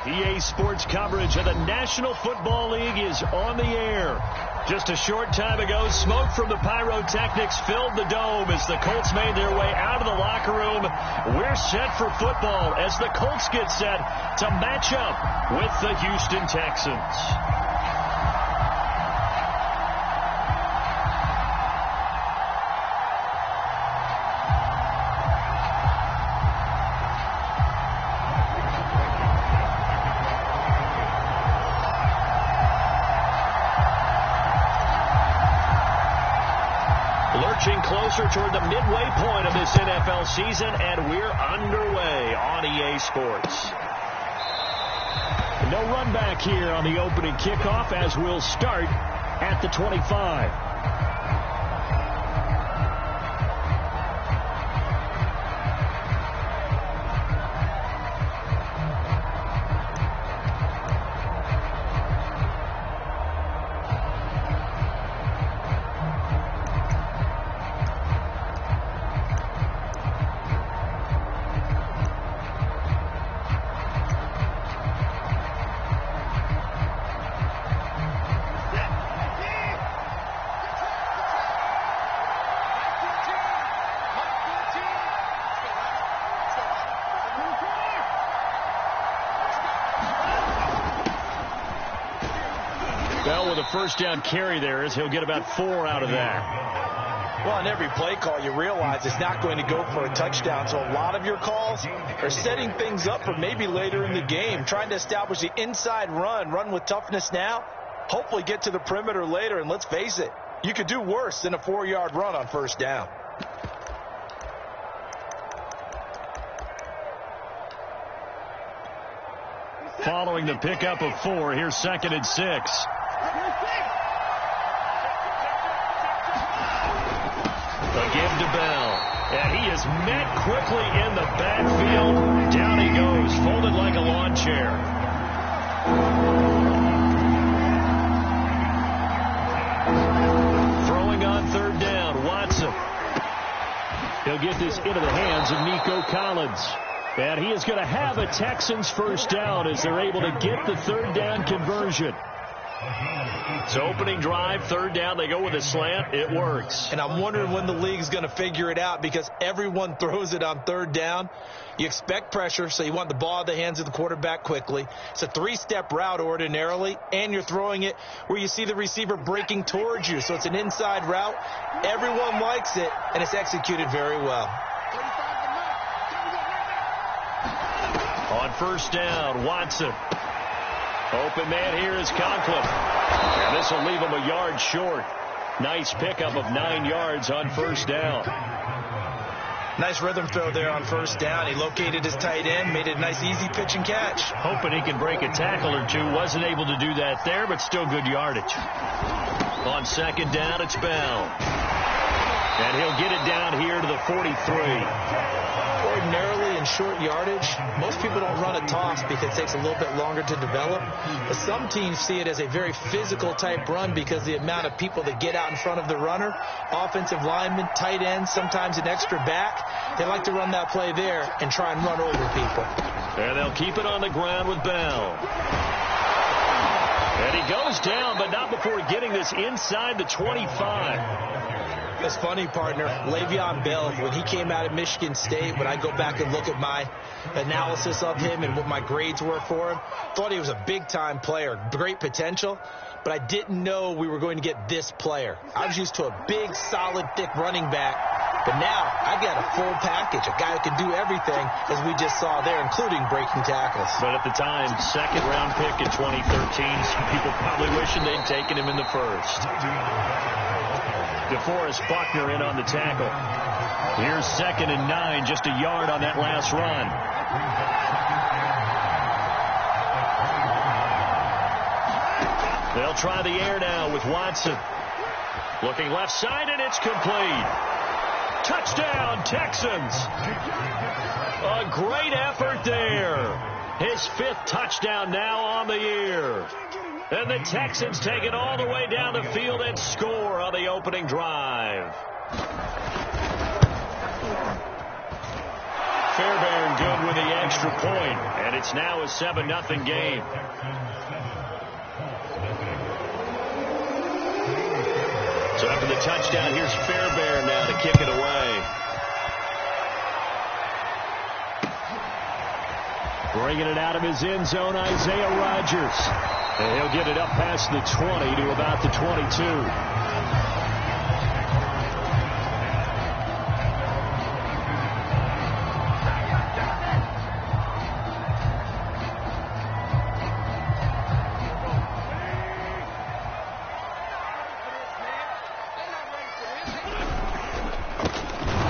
EA Sports coverage of the National Football League is on the air. Just a short time ago, smoke from the pyrotechnics filled the dome as the Colts made their way out of the locker room. We're set for football as the Colts get set to match up with the Houston Texans. Closer toward the midway point of this NFL season, and we're underway on EA Sports. No run back here on the opening kickoff as we'll start at the 25. Bell with a first down carry there as he'll get about 4 out of that. Well, on every play call, you realize it's not going to go for a touchdown. So a lot of your calls are setting things up for maybe later in the game, trying to establish the inside run with toughness now, hopefully get to the perimeter later. And let's face it, you could do worse than a 4-yard run on first down. Following the pickup of 4, here's 2nd and 6. A give to Bell, and he is met quickly in the backfield. Down he goes, folded like a lawn chair. Throwing on 3rd down, Watson. He'll get this into the hands of Nico Collins. And he is going to have a Texans first down as they're able to get the 3rd down conversion. So opening drive, 3rd down, they go with a slant. It works. And I'm wondering when the league's going to figure it out because everyone throws it on 3rd down. You expect pressure, so you want the ball in the hands of the quarterback quickly. It's a 3-step route ordinarily, and you're throwing it where you see the receiver breaking towards you. So it's an inside route. Everyone likes it, and it's executed very well. On 1st down, Watson. Open man here is Conklin. And this will leave him a yard short. Nice pickup of 9 yards on 1st down. Nice rhythm throw there on 1st down. He located his tight end, made it a nice easy pitch and catch. Hoping he can break a tackle or two. Wasn't able to do that there, but still good yardage. On 2nd down, it's Bell. And he'll get it down here to the 43. Ordinarily in short yardage, most people don't run a toss because it takes a little bit longer to develop. But some teams see it as a very physical type run because the amount of people that get out in front of the runner, offensive linemen, tight ends, sometimes an extra back. They like to run that play there and try and run over people. And they'll keep it on the ground with Bell. And he goes down, but not before getting this inside the 25. That's funny, partner. Le'Veon Bell, when he came out of Michigan State, when I go back and look at my analysis of him and what my grades were for him, thought he was a big-time player, great potential, but I didn't know we were going to get this player. I was used to a big, solid, thick running back, but now I got a full package, a guy who can do everything, as we just saw there, including breaking tackles. But at the time, 2nd-round pick in 2013, people probably wishing they'd taken him in the 1st. DeForest Buckner in on the tackle. Here's 2nd and 9, just a yard on that last run. They'll try the air now with Watson. Looking left side, and it's complete. Touchdown, Texans. A great effort there. His 5th touchdown now on the year. And the Texans take it all the way down the field and score on the opening drive. Fairbairn good with the extra point, and it's now a 7-0 game. So after the touchdown, here's Fairbairn now to kick it away. Bringing it out of his end zone, Isaiah Rodgers. And he'll get it up past the 20 to about the 22.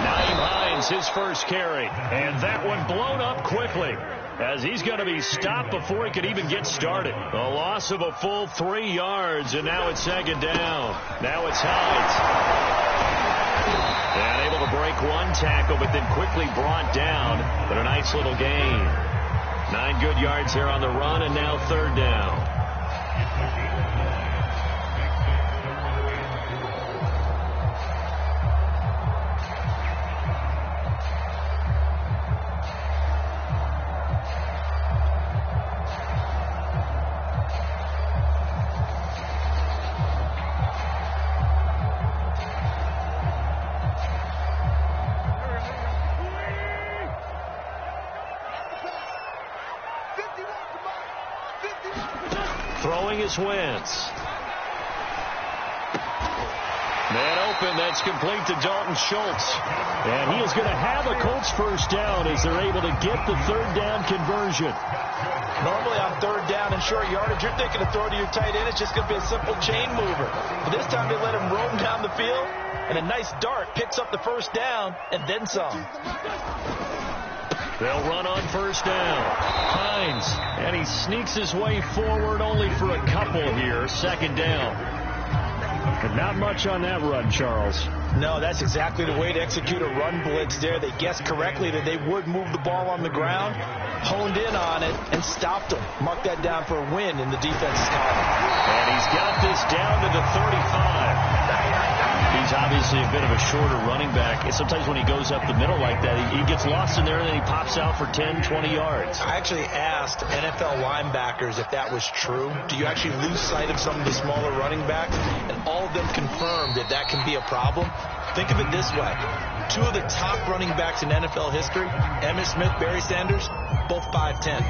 9 his first carry. And that one blown up quickly, as he's going to be stopped before he could even get started. A loss of a full 3 yards, and now it's second down. Now it's Hines. And able to break one tackle, but then quickly brought down. But a nice little gain. 9 good yards there on the run, and now third down. Throwing is Wentz. Man open, that's complete to Dalton Schultz. And he is going to have a Colts first down as they're able to get the third down conversion. Normally on third down and short yardage, you're thinking to throw to your tight end. It's just going to be a simple chain mover. But this time they let him roam down the field, and a nice dart picks up the first down and then some. They'll run on first down. Hines, and he sneaks his way forward only for a couple here. Second down. But not much on that run, Charles. No, that's exactly the way to execute a run blitz there. They guessed correctly that they would move the ball on the ground, honed in on it, and stopped them. Mark that down for a win in the defense's column. And he's got this down to the 35. He's obviously a bit of a shorter running back. And sometimes when he goes up the middle like that, he gets lost in there and then he pops out for 10, 20 yards. I actually asked NFL linebackers if that was true. Do you actually lose sight of some of the smaller running backs? And all of them confirmed that that can be a problem. Think of it this way. 2 of the top running backs in NFL history, Emmitt Smith, Barry Sanders, both 5'10".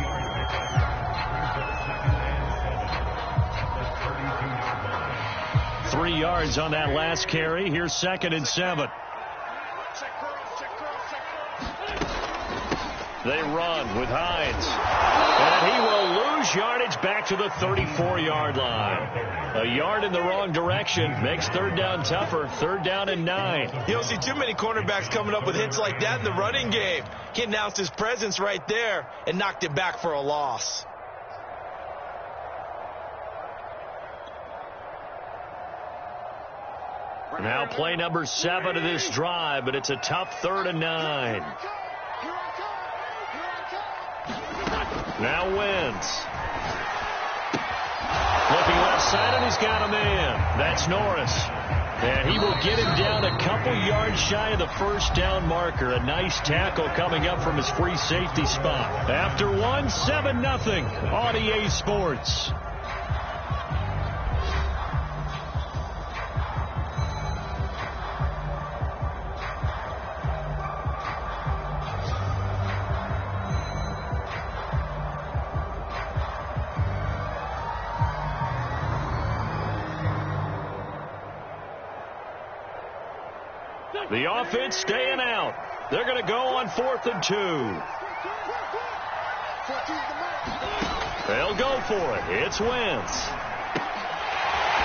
3 yards on that last carry. Here's 2nd and 7. They run with Hines. And he will lose yardage back to the 34-yard line. A yard in the wrong direction makes third down tougher. Third down and 9. You don't see too many cornerbacks coming up with hits like that in the running game. He announced his presence right there and knocked it back for a loss. Now play number 7 of this drive, but it's a tough 3rd and 9. Now Wentz. Looking left side, and he's got a man. That's Norris. And he will get him down a couple yards shy of the first down marker. A nice tackle coming up from his free safety spot. After 7-0 on EA Sports. The offense staying out. They're going to go on 4th and 2. They'll go for it. It's Wentz.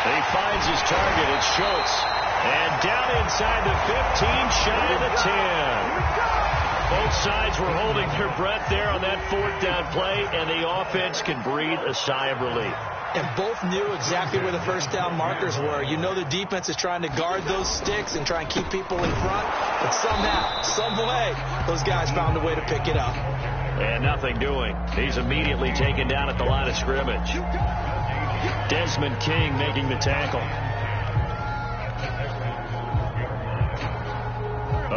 He finds his target. It's Schultz. And down inside the 15, shy of the 10. Both sides were holding their breath there on that 4th down play, and the offense can breathe a sigh of relief. And both knew exactly where the first down markers were. You know the defense is trying to guard those sticks and try and keep people in front. But somehow, some way, those guys found a way to pick it up. And nothing doing. He's immediately taken down at the line of scrimmage. Desmond King making the tackle.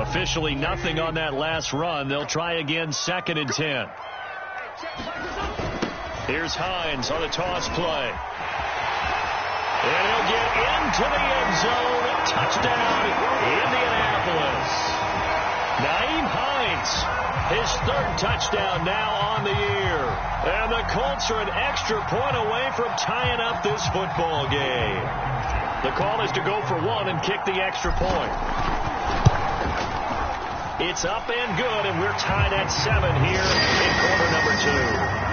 A Officially nothing on that last run. They'll try again, 2nd and 10. Here's Hines on a toss play. And he'll get into the end zone. Touchdown, Indianapolis. Nyheim Hines, his 3rd touchdown now on the year. And the Colts are an extra point away from tying up this football game. The call is to go for 1 and kick the extra point. It's up and good, and we're tied at 7 here in quarter number 2.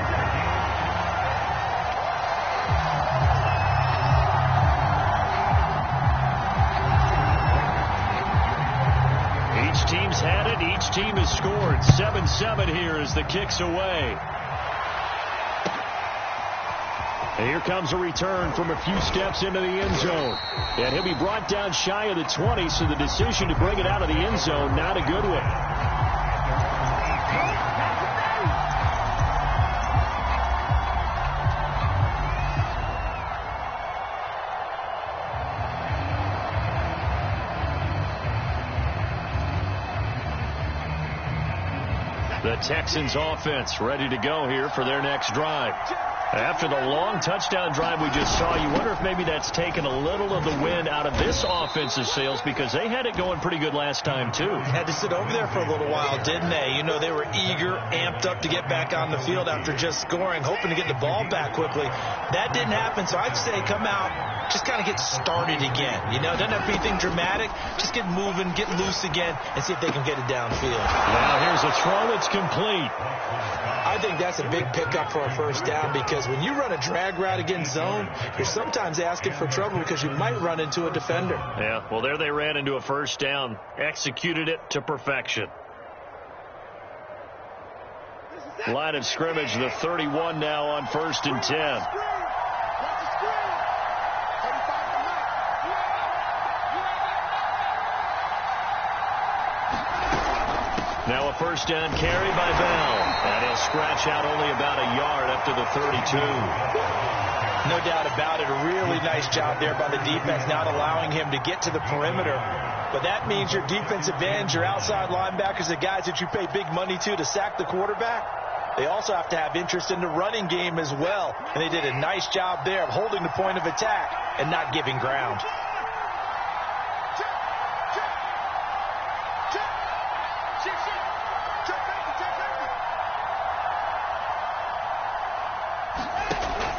Each team's had it. Each team has scored. 7-7 here as the kick's away. And here comes a return from a few steps into the end zone. And he'll be brought down shy of the 20, so the decision to bring it out of the end zone, not a good one. The Texans offense ready to go here for their next drive. After the long touchdown drive we just saw, you wonder if maybe that's taken a little of the wind out of this offensive sails, because they had it going pretty good last time, too. Had to sit over there for a little while, didn't they? You know, they were eager, amped up to get back on the field after just scoring, hoping to get the ball back quickly. That didn't happen, so I'd say come out, just kind of get started again. You know, doesn't have to be anything dramatic. Just get moving, get loose again, and see if they can get it downfield. Now here's a throw that's complete. I think that's a big pickup for a first down, because when you run a drag route against zone, you're sometimes asking for trouble because you might run into a defender. Yeah, well, there they ran into a first down. Executed it to perfection. Line of scrimmage, the 31 now on 1st and 10. Now a first down carry by Bell. And he'll scratch out only about a yard up to the 32. No doubt about it. A really nice job there by the defense, not allowing him to get to the perimeter. But that means your defensive ends, your outside linebackers, the guys that you pay big money to sack the quarterback, they also have to have interest in the running game as well. And they did a nice job there of holding the point of attack and not giving ground.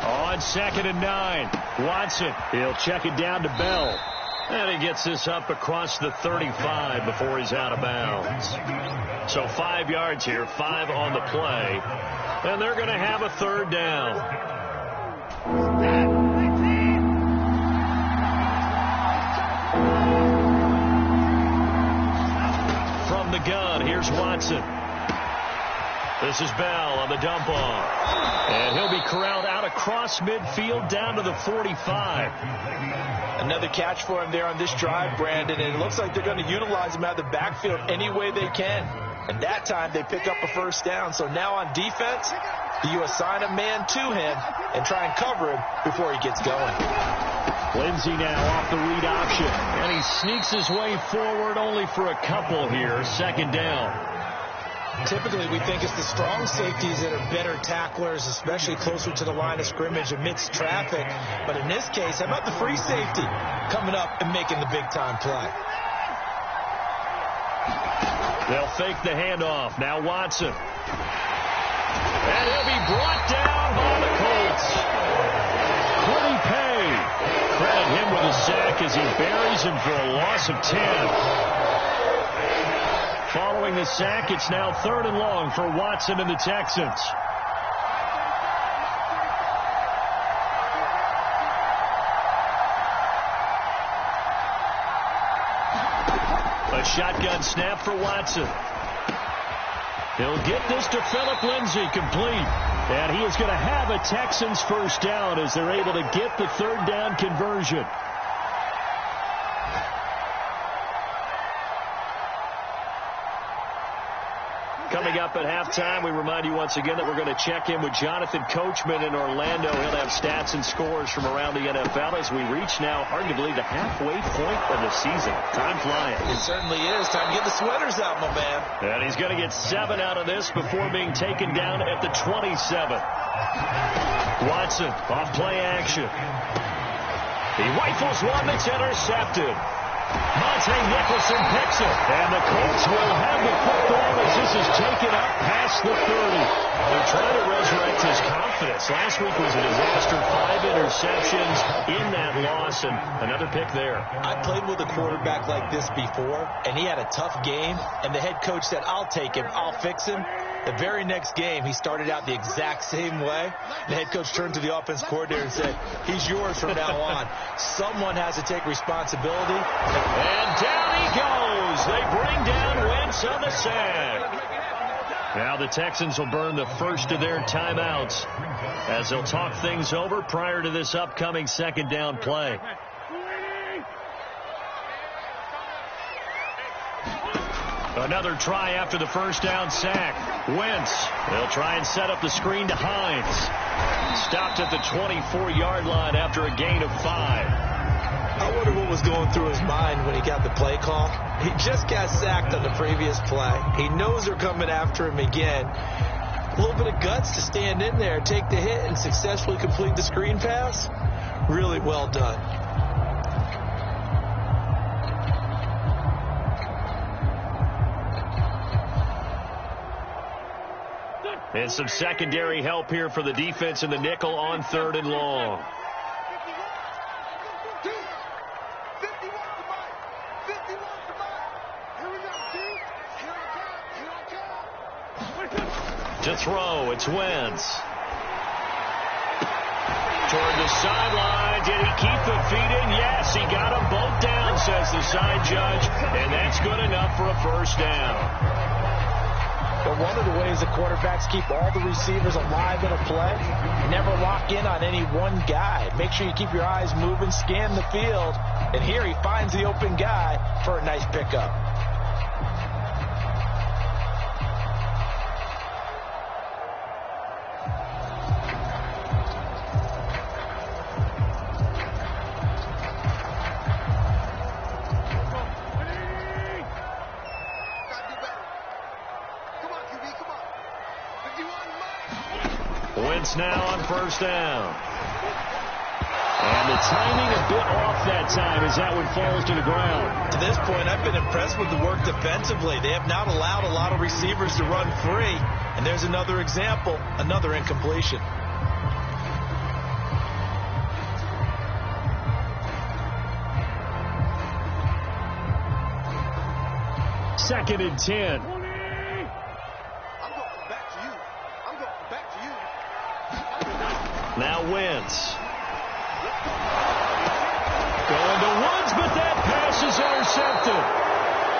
On 2nd and 9, Watson, he'll check it down to Bell. And he gets this up across the 35 before he's out of bounds. So 5 yards here, 5 on the play. And they're going to have a 3rd down. From the gun, here's Watson. This is Bell on the dump off. And he'll be corralled out across midfield down to the 45. Another catch for him there on this drive, Brandon, and it looks like they're going to utilize him out of the backfield any way they can. And that time they pick up a first down. So now on defense, you assign a man to him and try and cover him before he gets going. Lindsey now off the read option. And he sneaks his way forward only for a couple here. 2nd down. Typically, we think it's the strong safeties that are better tacklers, especially closer to the line of scrimmage amidst traffic. But in this case, how about the free safety coming up and making the big-time play? They'll fake the handoff. Now Watson. And he'll be brought down by the Colts. Quiddy Pay. Credit him with a sack as he buries him for a loss of 10. Following the sack, it's now 3rd and long for Watson and the Texans. A shotgun snap for Watson. He'll get this to Phillip Lindsay, complete. And he is going to have a Texans first down as they're able to get the 3rd down conversion. Coming Coming up at halftime, we remind you once again that we're going to check in with Jonathan Coachman in Orlando. He'll have stats and scores from around the NFL as we reach now, hard to believe, the halfway point of the season. Time flying. It certainly is. Time to get the sweaters out, my man. And he's going to get 7 out of this before being taken down at the 27. Watson off play action. He rifles one that's intercepted. Monte Nicholson picks it, and the Colts will have the football as this is taken up past the 30. They're trying to resurrect his confidence. Last week was a disaster, 5 interceptions in that loss, and another pick there. I played with a quarterback like this before, and he had a tough game, and the head coach said, I'll take him, I'll fix him. The very next game, he started out the exact same way. The head coach turned to the offense coordinator and said, he's yours from now on. Someone has to take responsibility. And down he goes. They bring down Wentz on the sack. Now the Texans will burn the first of their timeouts as they'll talk things over prior to this upcoming second down play. Another try after the first down sack. Wentz, they'll try and set up the screen to Hines. Stopped at the 24-yard line after a gain of 5. I wonder what was going through his mind when he got the play call. He just got sacked on the previous play. He knows they're coming after him again. A little bit of guts to stand in there, take the hit, and successfully complete the screen pass. Really well done. And some secondary help here for the defense in the nickel on 3rd and long. To throw, it's Wentz. Toward the sideline, did he keep the feet in? Yes, he got them both down, says the side judge, and that's good enough for a first down. But one of the ways the quarterbacks keep all the receivers alive in a play, never lock in on any one guy. Make sure you keep your eyes moving, scan the field, and here he finds the open guy for a nice pickup. Wentz now on first down. And the timing a bit off that time as that one falls to the ground. To this point, I've been impressed with the work defensively. They have not allowed a lot of receivers to run free. And there's another example, another incompletion. Second and 10. Now Wentz. Going to Woods, but that pass is intercepted.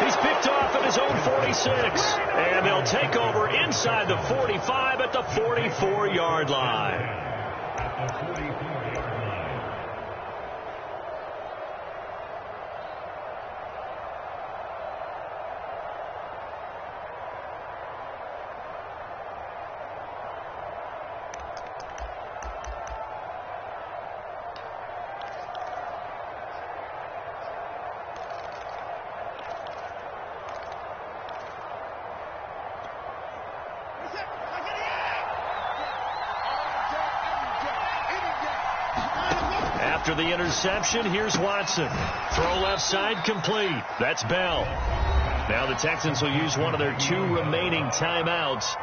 He's picked off at his own 46. And they'll take over inside the 45 at the 44-yard line. After the interception, here's Watson. Throw left side, complete. That's Bell. Now the Texans will use one of their 2 remaining timeouts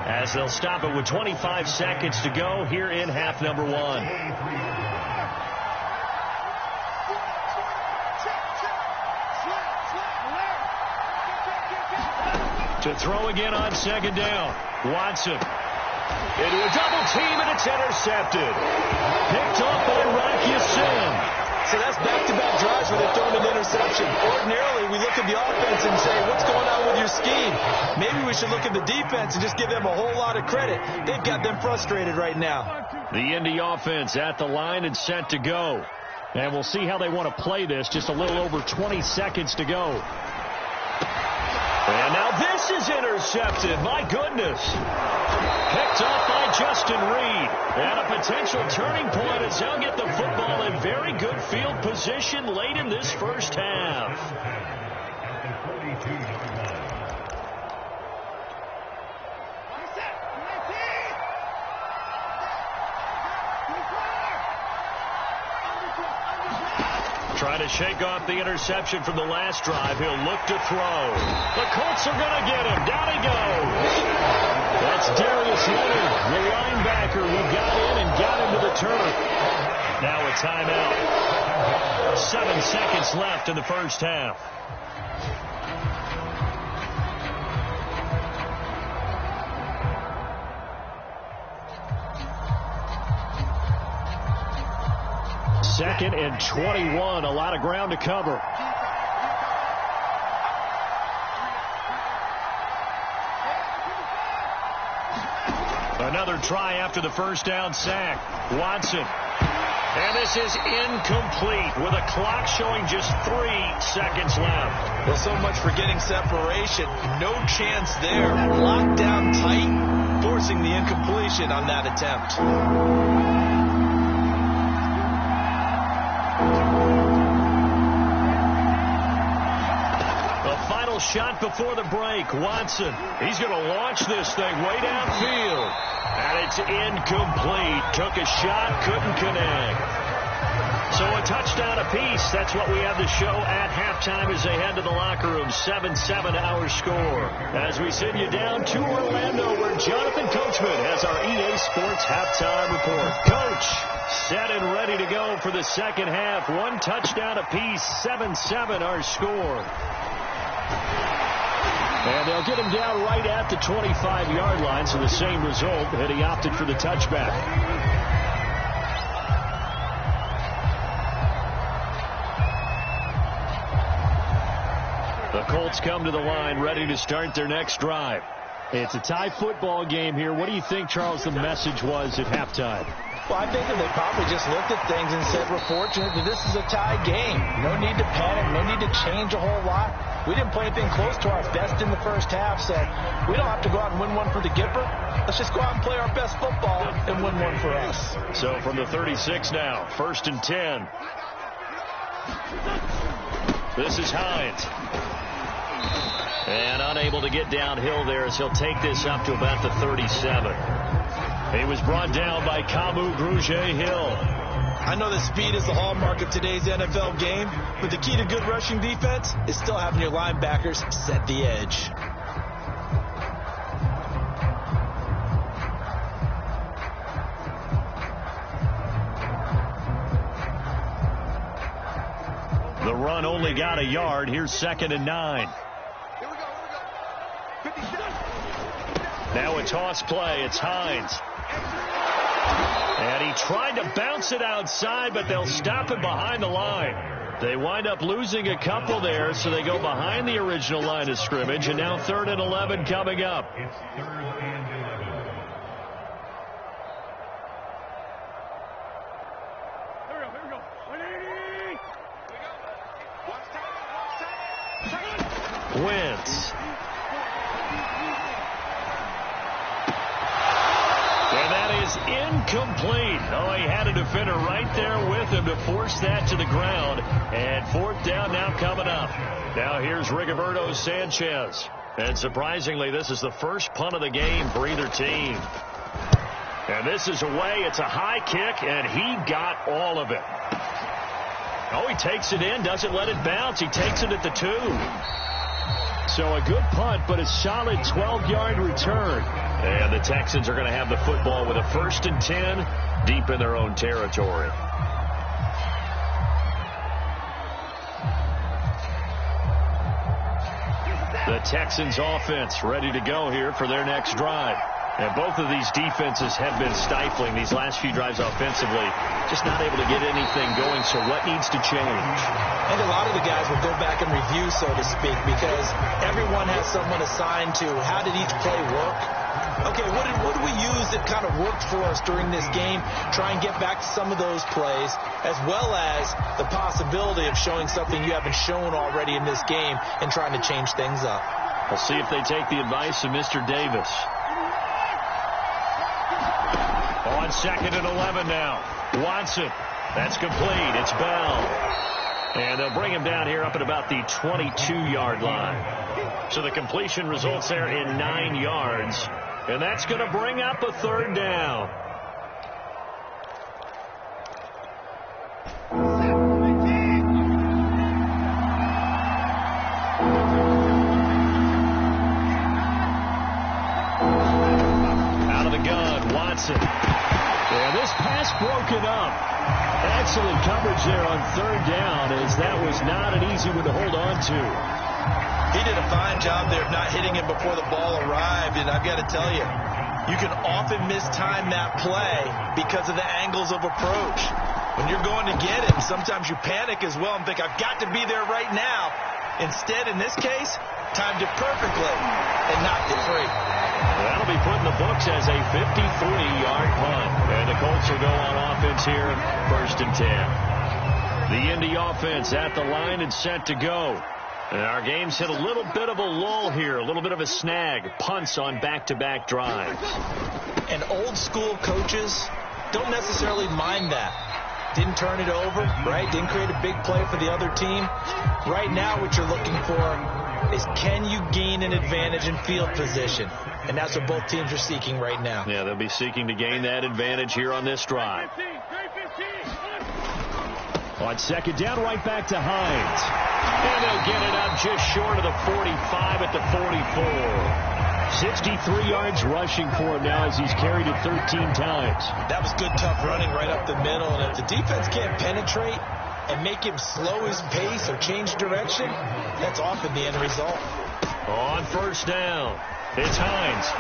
as they'll stop it with 25 seconds to go here in half number 1. To throw again on second down. Watson. Into a double team, and it's intercepted. Picked up by Rocky Sin. So that's back-to-back drives where they're throwing an interception. Ordinarily, we look at the offense and say, what's going on with your scheme? Maybe we should look at the defense and just give them a whole lot of credit. They've got them frustrated right now. The Indy offense at the line and set to go. And we'll see how they want to play this. Just a little over 20 seconds to go. And now this This is intercepted. My goodness. Picked up by Justin Reed. And a potential turning point as they'll get the football in very good field position late in this first half. Trying to shake off the interception from the last drive. He'll look to throw. The Colts are going to get him. Down he goes. That's Darius Leonard, the linebacker who got in and got into the turf. Now a timeout. 7 seconds left in the first half. Second and 21. A lot of ground to cover. Another try after the first down sack. Watson. And this is incomplete with a clock showing just 3 seconds left. Well, so much for getting separation. No chance there. Locked down tight, forcing the incompletion on that attempt. Shot before the break. Watson. He's going to launch this thing way downfield. And it's incomplete. Took a shot, couldn't connect. So a touchdown apiece. That's what we have to show at halftime as they head to the locker room. 7-7 our score. As we send you down to Orlando, where Jonathan Coachman has our EA Sports halftime report. Coach, set and ready to go for the second half. 1 touchdown apiece. 7-7 our score. And they'll get him down right at the 25-yard line, so the same result, and he opted for the touchback. The Colts come to the line, ready to start their next drive. It's a tie football game here. What do you think, Charles, the message was at halftime? Well, I think that they probably just looked at things and said, we're fortunate that this is a tie game. No need to panic, no need to change a whole lot. We didn't play anything close to our best in the first half, so we don't have to go out and win one for the Gipper. Let's just go out and play our best football and win one for us. So from the 36 now, 1st and 10. This is Hines. And unable to get downhill there as he'll take this up to about the 37. He was brought down by Kamu Grugier-Hill. I know that speed is the hallmark of today's NFL game, but the key to good rushing defense is still having your linebackers set the edge. The run only got a yard. Here's 2nd and 9. Now a toss play. It's Hines. And he tried to bounce it outside, but they'll stop him behind the line. They wind up losing a couple there, so they go behind the original line of scrimmage, and now 3rd and 11 coming up. Wentz. Incomplete. Oh, he had a defender right there with him to force that to the ground. And 4th down now coming up. Now here's Rigoberto Sanchez. And surprisingly, this is the first punt of the game for either team. And this is away. It's a high kick, and he got all of it. Oh, he takes it in, doesn't let it bounce. He takes it at the 2. So a good punt, but a solid 12-yard return. And the Texans are going to have the football with a 1st and 10 deep in their own territory. The Texans offense ready to go here for their next drive. And both of these defenses have been stifling these last few drives offensively. Just not able to get anything going, so what needs to change? And a lot of the guys will go back and review, so to speak, because everyone has someone assigned to how did each play work. Okay, what did we use that kind of worked for us during this game? Try and get back to some of those plays, as well as the possibility of showing something you haven't shown already in this game and trying to change things up. We'll see if they take the advice of Mr. Davis. On 2nd and 11 now. Watson. That's complete. It's Bell. And they'll bring him down here up at about the 22-yard line. So the completion results there in 9 yards. And that's going to bring up a 3rd down. Out of the gun, Watson. Yeah, this pass broken up. Excellent coverage there on 3rd down, as that was not an easy one to hold on to. He did a fine job there of not hitting him before the ball arrived, and I've got to tell you, you can often mistime that play because of the angles of approach. When you're going to get it, sometimes you panic as well and think, I've got to be there right now. Instead, in this case, timed it perfectly and knocked it free. That'll be put in the books as a 53-yard punt. And the Colts will go on offense here, 1st and 10. The Indy offense at the line and set to go. And our game's hit a little bit of a lull here, a little bit of a snag. Punts on back-to-back drives. And old-school coaches don't necessarily mind that. Didn't turn it over, right? Didn't create a big play for the other team. Right now what you're looking for is, can you gain an advantage in field position? And that's what both teams are seeking right now. Yeah, they'll be seeking to gain that advantage here on this drive. On 2nd down, right back to Hines. And they'll get it up just short of the 45 at the 44. 63 yards rushing for him now as he's carried it 13 times. That was good, tough running right up the middle. And if the defense can't penetrate and make him slow his pace or change direction, that's often the end result. On 1st down, it's Hines.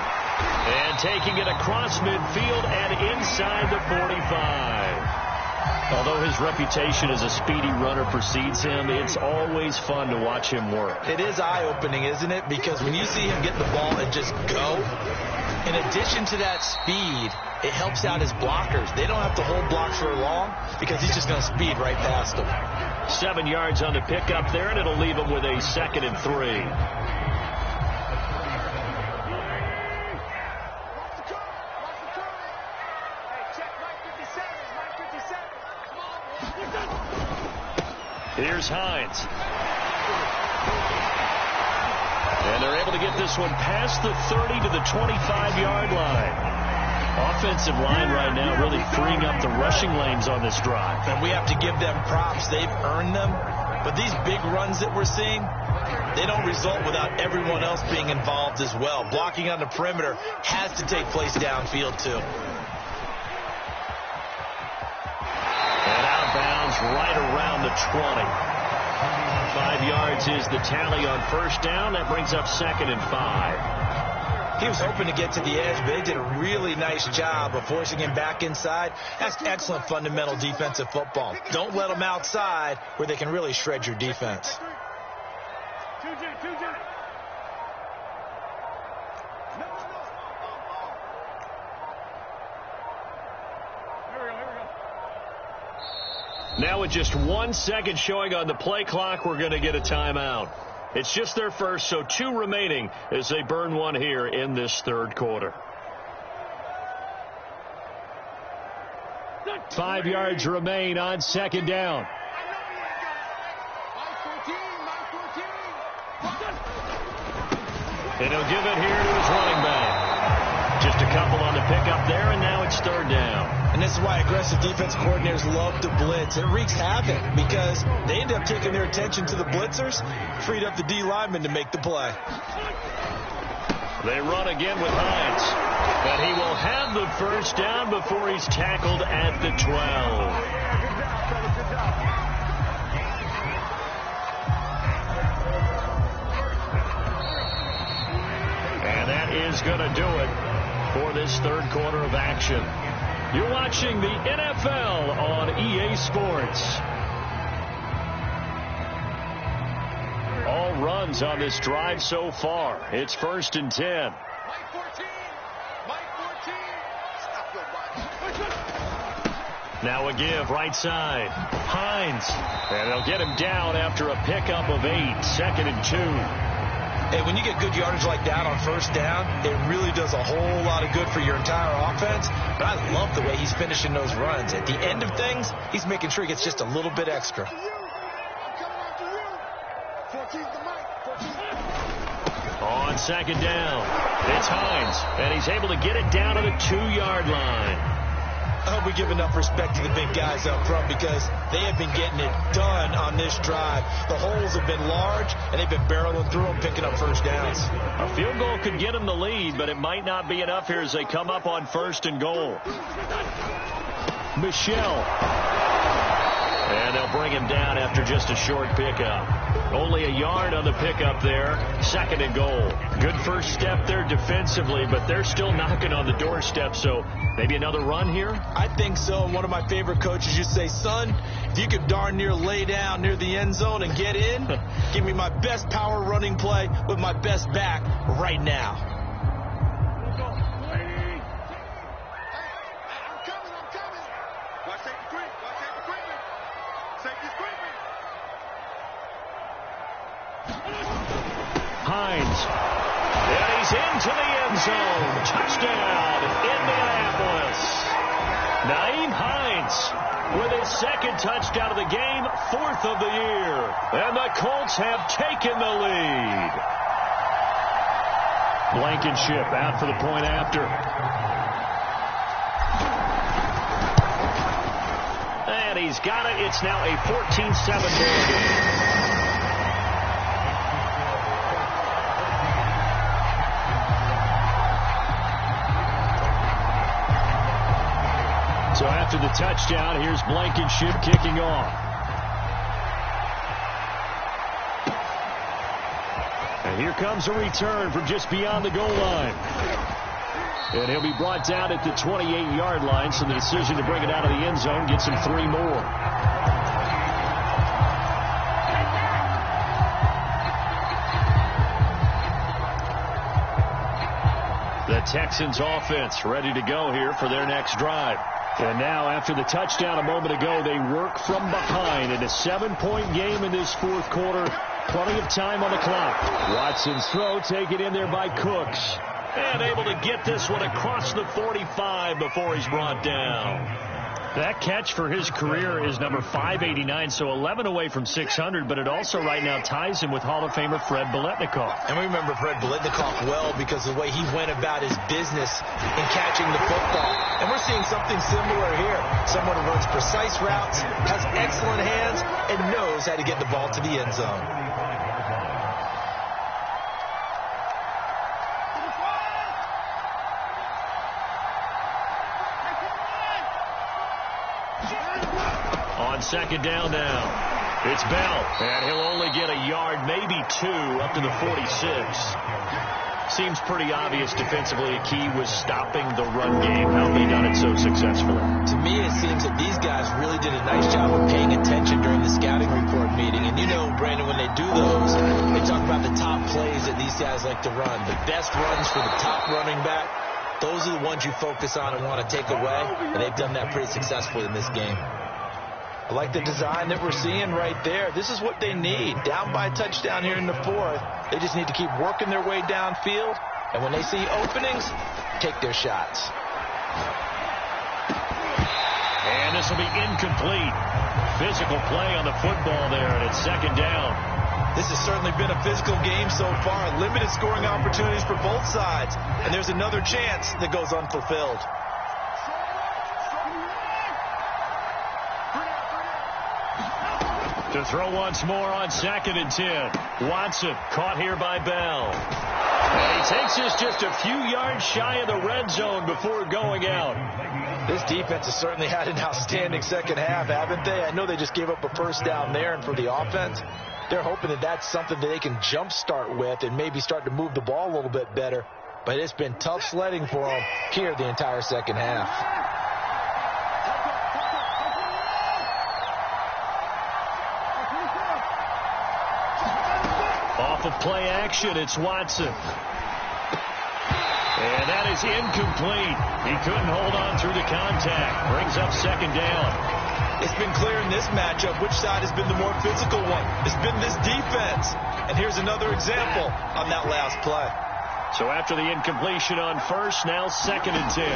And taking it across midfield and inside the 45. Although his reputation as a speedy runner precedes him, it's always fun to watch him work. It is eye-opening, isn't it? Because when you see him get the ball and just go, in addition to that speed, it helps out his blockers. They don't have to hold blocks for long because he's just going to speed right past them. 7 yards on the pickup there, and it'll leave him with a 2nd and 3. Here's Hines. And they're able to get this one past the 30 to the 25-yard line. Offensive line right now really freeing up the rushing lanes on this drive. And we have to give them props. They've earned them. But these big runs that we're seeing, they don't result without everyone else being involved as well. Blocking on the perimeter has to take place downfield too. Right around the 20. 5 yards is the tally on 1st down. That brings up 2nd and 5. He was hoping to get to the edge, but they did a really nice job of forcing him back inside. That's excellent fundamental defensive football. Don't let them outside where they can really shred your defense. Now with just 1 second showing on the play clock, we're going to get a timeout. It's just their first, so 2 remaining as they burn one here in this 3rd quarter. 5 yards remain on 2nd down. And he'll give it here to his running back. Just a couple on the pickup there, and now it's 3rd down. And this is why aggressive defense coordinators love to blitz. It wreaks havoc because they end up taking their attention to the blitzers, freed up the D lineman to make the play. They run again with Hines. But he will have the 1st down before he's tackled at the 12. And that is going to do it for this 3rd quarter of action. You're watching the NFL on EA Sports. All runs on this drive so far. It's 1st and 10. Now a give right side. Hines. And they'll get him down after a pickup of 8. 2nd and 2. Hey, when you get good yardage like that on first down, it really does a whole lot of good for your entire offense. But I love the way he's finishing those runs. At the end of things, he's making sure he gets just a little bit extra. On second down, it's Hines, and he's able to get it down to the 2-yard line. I hope we give enough respect to the big guys up front because they have been getting it done on this drive. The holes have been large, and they've been barreling through them, picking up first downs. A field goal could get them the lead, but it might not be enough here as they come up on 1st and goal. Michelle. And they'll bring him down after just a short pickup. Only a yard on the pickup there. 2nd and goal. Good first step there defensively, but they're still knocking on the doorstep, so maybe another run here? I think so. One of my favorite coaches used to say, son, if you could darn near lay down near the end zone and get in, give me my best power running play with my best back right now. Hines. And he's into the end zone. Touchdown, Indianapolis. Nyheim Hines with his 2nd touchdown of the game, 4th of the year. And the Colts have taken the lead. Blankenship out for the point after. And he's got it. It's now a 14-7 ball game. So after the touchdown, here's Blankenship kicking off. And here comes a return from just beyond the goal line. And he'll be brought down at the 28-yard line, so the decision to bring it out of the end zone gets him 3 more. The Texans offense ready to go here for their next drive. And now, after the touchdown a moment ago, they work from behind in a 7-point game in this 4th quarter. Plenty of time on the clock. Watson's throw taken in there by Cooks. And able to get this one across the 45 before he's brought down. That catch for his career is number 589, so 11 away from 600, but it also right now ties him with Hall of Famer Fred Biletnikoff. And we remember Fred Biletnikoff well because of the way he went about his business in catching the football. And we're seeing something similar here. Someone who runs precise routes, has excellent hands, and knows how to get the ball to the end zone. On 2nd down now, it's Bell, and he'll only get a yard, maybe 2, up to the 46. Seems pretty obvious defensively a key was stopping the run game. How have they done it so successfully? To me, it seems that these guys really did a nice job of paying attention during the scouting report meeting. And you know, Brandon, when they do those, they talk about the top plays that these guys like to run. The best runs for the top running back, those are the ones you focus on and want to take away. And they've done that pretty successfully in this game. I like the design that we're seeing right there. This is what they need. Down by a touchdown here in the 4th. They just need to keep working their way downfield. And when they see openings, take their shots. And this will be incomplete. Physical play on the football there, and it's 2nd down. This has certainly been a physical game so far. Limited scoring opportunities for both sides. And there's another chance that goes unfulfilled. To throw once more on 2nd and 10. Watson caught here by Bell. And he takes us just a few yards shy of the red zone before going out. This defense has certainly had an outstanding second half, haven't they? I know they just gave up a first down there, and for the offense, they're hoping that that's something that they can jumpstart with and maybe start to move the ball a little bit better. But it's been tough sledding for them here the entire second half. Off of play action, it's Watson. And that is incomplete. He couldn't hold on through the contact. Brings up 2nd down. It's been clear in this matchup which side has been the more physical one. It's been this defense. And here's another example on that last play. So after the incompletion on first, now 2nd and 10.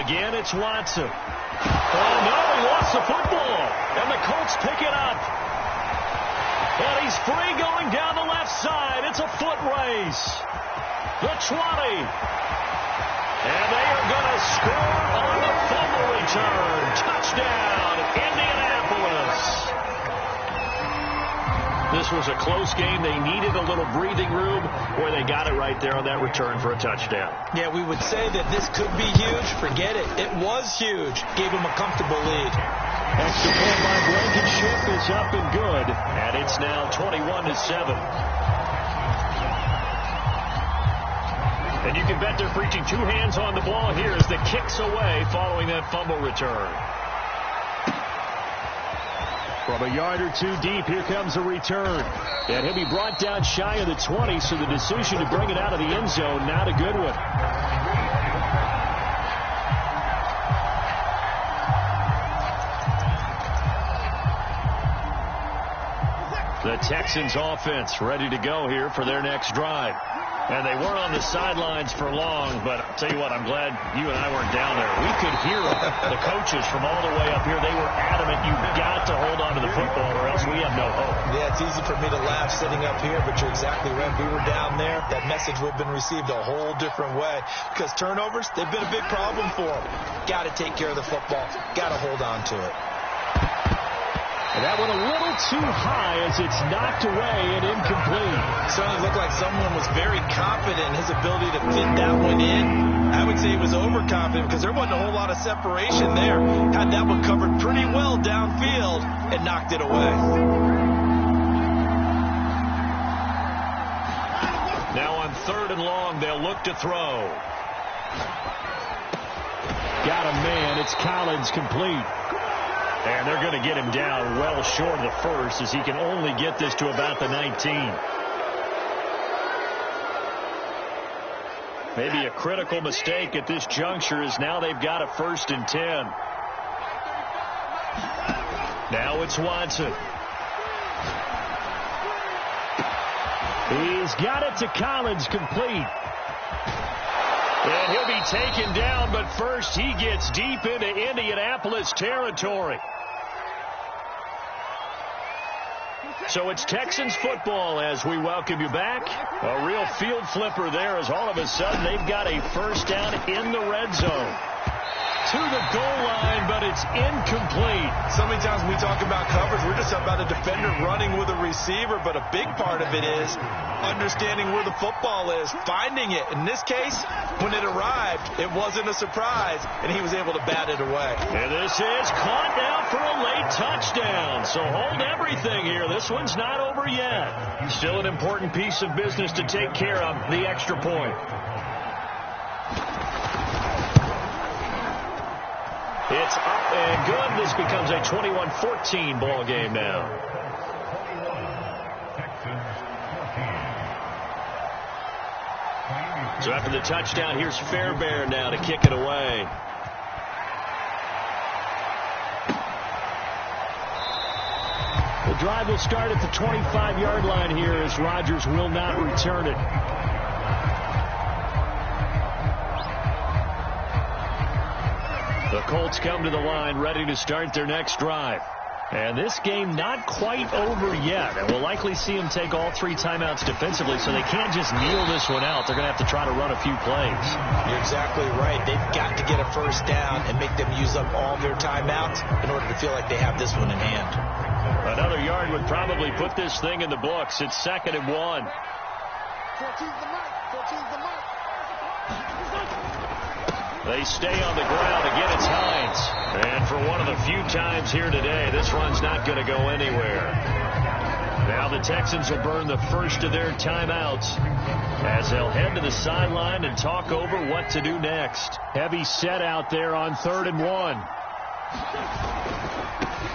Again, it's Watson. Oh, no, he lost the football. And the Colts pick it up. And he's free going down the left side. It's a foot race. The 20. And they are going to score on the fumble return. Touchdown, Indianapolis. This was a close game. They needed a little breathing room where they got it right there on that return for a touchdown. Yeah, we would say that this could be huge. Forget it. It was huge. Gave them a comfortable lead. Extra point by Blankenship is up and good. And it's now 21-7. And you can bet they're preaching 2 hands on the ball here as the kick's away following that fumble return. From a yard or 2 deep, here comes a return. And he'll be brought down shy of the 20, so the decision to bring it out of the end zone, not a good one. The Texans offense ready to go here for their next drive. And they weren't on the sidelines for long, but I'll tell you what, I'm glad you and I weren't down there. We could hear the coaches from all the way up here. They were adamant, you've got to hold on to the football or else we have no hope. Yeah, it's easy for me to laugh sitting up here, but you're exactly right. If we were down there, that message would have been received a whole different way. Because turnovers, they've been a big problem for them. Got to take care of the football. Got to hold on to it. And that went a little too high as it's knocked away and incomplete. Certainly looked like someone was very confident in his ability to fit that one in. I would say he was overconfident because there wasn't a whole lot of separation there. Had that one covered pretty well downfield and knocked it away. Now on 3rd and long, they'll look to throw. Got a man. It's Collins, complete. And they're going to get him down well short of the first as he can only get this to about the 19. Maybe a critical mistake at this juncture is now they've got a 1st and 10. Now it's Watson. He's got it to Collins, complete. And he'll be taken down, but first he gets deep into Indianapolis territory. So it's Texans football as we welcome you back. A real field flipper there as all of a sudden they've got a 1st down in the red zone. To the goal line, but it's incomplete. So many times when we talk about coverage, we're just about a defender running with a receiver, but a big part of it is understanding where the football is, finding it. In this case, when it arrived, it wasn't a surprise, and he was able to bat it away. And this is caught now for a late touchdown. So hold everything here. This one's not over yet. Still an important piece of business to take care of, the extra point. It's up and good. This becomes a 21-14 ball game now. So after the touchdown, here's Fairbairn now to kick it away. The drive will start at the 25-yard line here as Rodgers will not return it. The Colts come to the line ready to start their next drive. And this game not quite over yet. And we'll likely see them take all 3 timeouts defensively, so they can't just kneel this one out. They're going to have to try to run a few plays. You're exactly right. They've got to get a 1st down and make them use up all their timeouts in order to feel like they have this one in hand. Another yard would probably put this thing in the books. It's 2nd and 1. 14's the mark. 14's the mark. They stay on the ground. Again, it's Hines. And for one of the few times here today, this run's not going to go anywhere. Now the Texans will burn the first of their timeouts as they'll head to the sideline and talk over what to do next. Heavy set out there on 3rd and 1.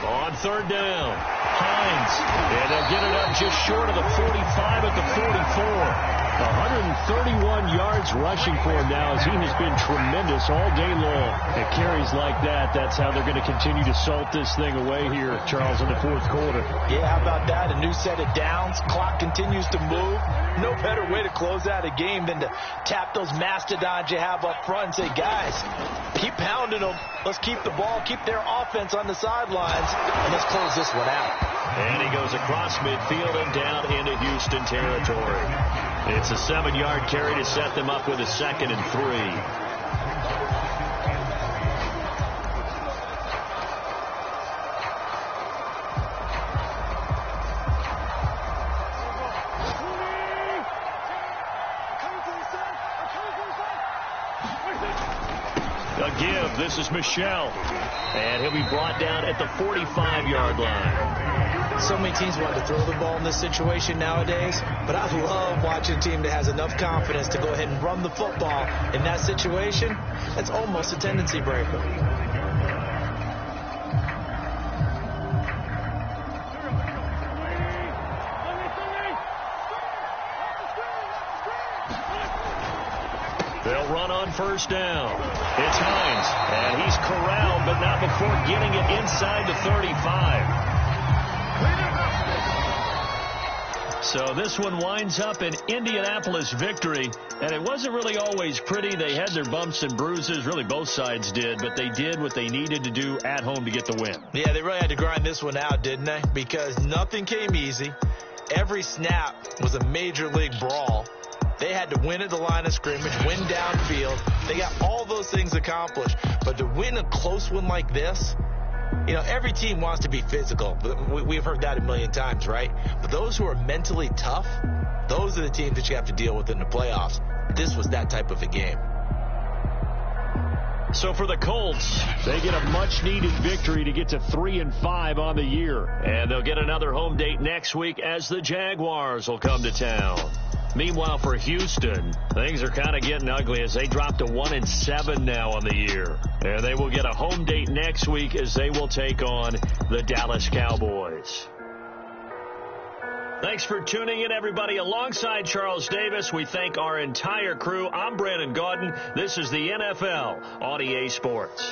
On third down, Hines, and they'll get it up just short of the 45 at the 44. 131 yards rushing for him now, as he has been tremendous all day long. At carries like that, that's how they're going to continue to salt this thing away here, Charles, in the fourth quarter. Yeah, how about that? A new set of downs. Clock continues to move. No better way to close out a game than to tap those mastodons you have up front and say, guys, keep pounding them. Let's keep the ball, keep their offense on the sidelines, and let's close this one out. And he goes across midfield and down into Houston territory. It's a 7-yard carry to set them up with a 2nd and 3. A give. This is Michel. And he'll be brought down at the 45-yard line. So many teams want to throw the ball in this situation nowadays, but I love watching a team that has enough confidence to go ahead and run the football in that situation. That's almost a tendency breaker. They'll run on first down. It's Hines, and he's corralled, but not before getting it inside the 35. So this one winds up an Indianapolis victory, and it wasn't really always pretty. They had their bumps and bruises. Really, both sides did, but they did what they needed to do at home to get the win. Yeah, they really had to grind this one out, didn't they? Because nothing came easy. Every snap was a major league brawl. They had to win at the line of scrimmage, win downfield. They got all those things accomplished. But to win a close one like this, you know, every team wants to be physical. We've heard that a million times, right? But those who are mentally tough, those are the teams that you have to deal with in the playoffs. This was that type of a game. So for the Colts, They get a much-needed victory to get to 3-5 on the year. and they'll get another home date next week as the Jaguars will come to town. Meanwhile, for Houston, things are kind of getting ugly as they drop to 1-7 now on the year. And they will get a home date next week as they will take on the Dallas Cowboys. Thanks for tuning in, everybody. Alongside Charles Davis, we thank our entire crew. I'm Brandon Gaudin. This is the NFL on EA Sports.